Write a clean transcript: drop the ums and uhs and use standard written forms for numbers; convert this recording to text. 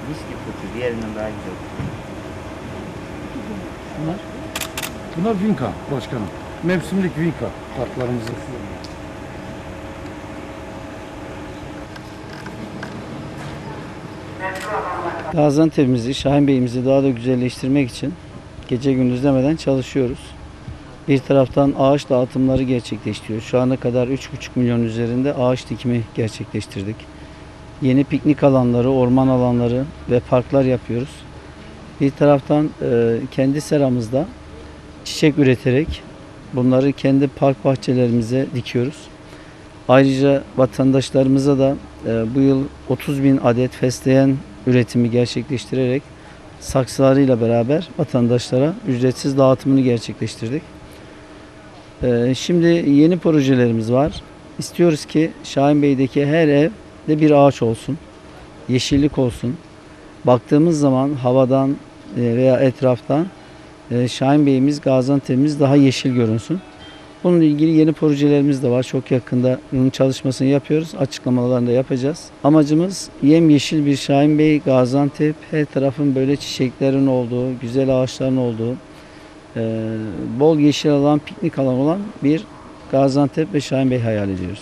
Mis gibi kokuyor. Diğerinden daha güzel kokuyor. Bunlar vinka başkanım. Mevsimlik vinka kartlarımızı. Gaziantep'imizi, Şahin Bey'imizi daha da güzelleştirmek için gece gündüz demeden çalışıyoruz. Bir taraftan ağaç dağıtımları gerçekleştiriyoruz. Şu ana kadar 3,5 milyon üzerinde ağaç dikimi gerçekleştirdik. Yeni piknik alanları, orman alanları ve parklar yapıyoruz. Bir taraftan kendi seramızda çiçek üreterek bunları kendi park bahçelerimize dikiyoruz. Ayrıca vatandaşlarımıza da bu yıl 30.000 adet fesleğen üretimi gerçekleştirerek saksılarıyla beraber vatandaşlara ücretsiz dağıtımını gerçekleştirdik. Şimdi yeni projelerimiz var. İstiyoruz ki Şahinbey'deki her evde bir ağaç olsun, yeşillik olsun. Baktığımız zaman havadan veya etraftan Şahinbey'imiz, Gaziantep'imiz daha yeşil görünsün. Bununla ilgili yeni projelerimiz de var. Çok yakında bunun çalışmasını yapıyoruz. Açıklamalarını da yapacağız. Amacımız yemyeşil bir Şahinbey, Gaziantep, her tarafın böyle çiçeklerin olduğu, güzel ağaçların olduğu, bol yeşil alan, piknik alan olan bir Gaziantep ve Şahinbey hayal ediyoruz.